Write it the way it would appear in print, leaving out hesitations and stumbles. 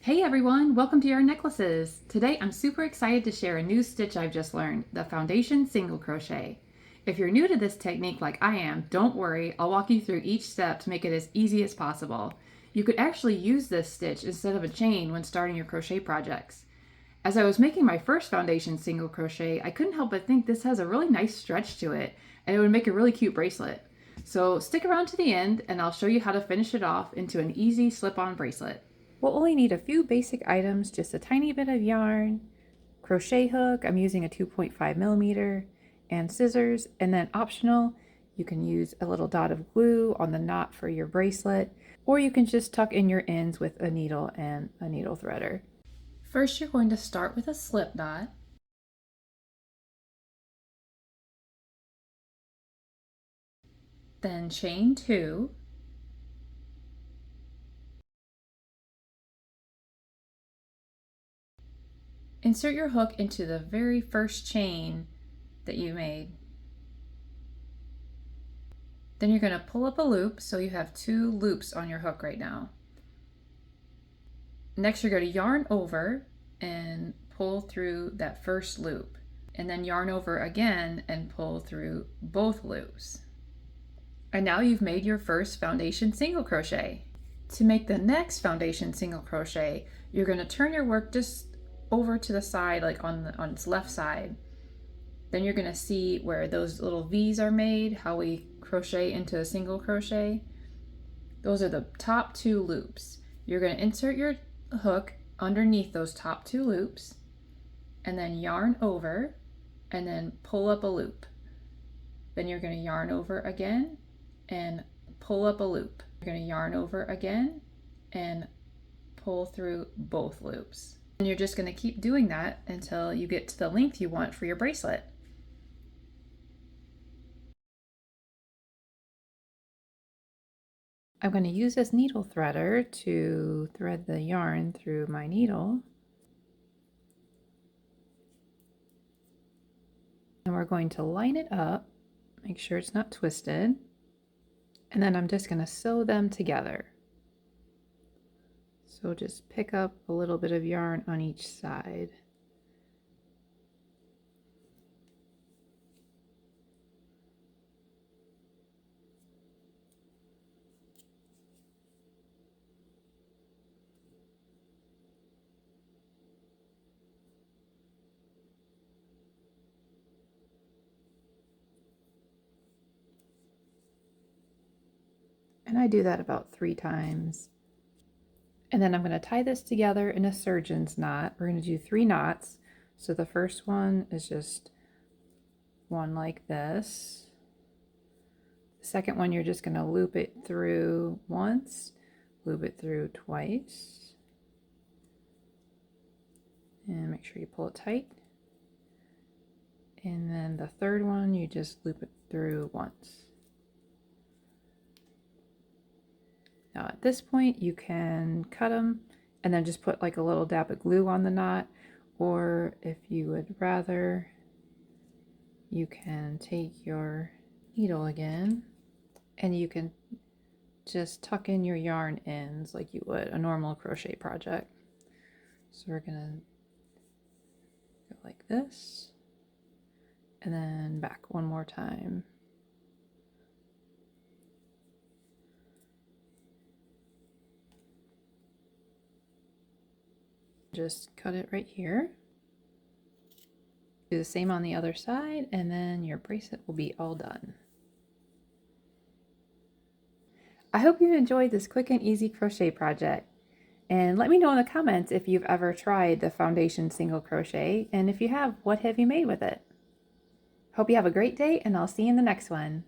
Hey everyone, welcome to Yarn Necklaces. Today I'm super excited to share a new stitch I've just learned, the Foundation Single Crochet. If you're new to this technique like I am, don't worry, I'll walk you through each step to make it as easy as possible. You could actually use this stitch instead of a chain when starting your crochet projects. As I was making my first Foundation Single Crochet, I couldn't help but think this has a really nice stretch to it, and it would make a really cute bracelet. So stick around to the end and I'll show you how to finish it off into an easy slip-on bracelet. We'll only need a few basic items, just a tiny bit of yarn, crochet hook, I'm using a 2.5mm, and scissors, and then optional, you can use a little dot of glue on the knot for your bracelet, or you can just tuck in your ends with a needle and a needle threader. First, you're going to start with a slip knot. Then chain 2. Insert your hook into the very first chain that you made. Then you're going to pull up a loop, so you have 2 loops on your hook right now. Next, you're going to yarn over and pull through that first loop, and then yarn over again and pull through both loops. And now you've made your first foundation single crochet. To make the next foundation single crochet, you're going to turn your work just over to the side, like on its left side. Then you're going to see where those little V's are made, how we crochet into a single crochet. Those are the top 2 loops. You're going to insert your hook underneath those top 2 loops, and then yarn over, and then pull up a loop. Then you're going to yarn over again and pull up a loop. You're going to yarn over again and pull through both loops. And you're just going to keep doing that until you get to the length you want for your bracelet. I'm going to use this needle threader to thread the yarn through my needle. And we're going to line it up, make sure it's not twisted. And then I'm just going to sew them together. So just pick up a little bit of yarn on each side. And I do that about 3 times. And then I'm going to tie this together in a surgeon's knot. We're going to do 3 knots. So the first one is just one like this. The second one, you're just going to loop it through once, loop it through twice, and make sure you pull it tight. And then the third one, you just loop it through once. Now at this point you can cut them and then just put like a little dab of glue on the knot, or if you would rather, you can take your needle again and you can just tuck in your yarn ends like you would a normal crochet project. So we're gonna go like this and then back one more time. Just cut it right here. Do the same on the other side, and then your bracelet will be all done. I hope you enjoyed this quick and easy crochet project. And let me know in the comments if you've ever tried the Foundation Single Crochet, and if you have, what have you made with it? Hope you have a great day, and I'll see you in the next one.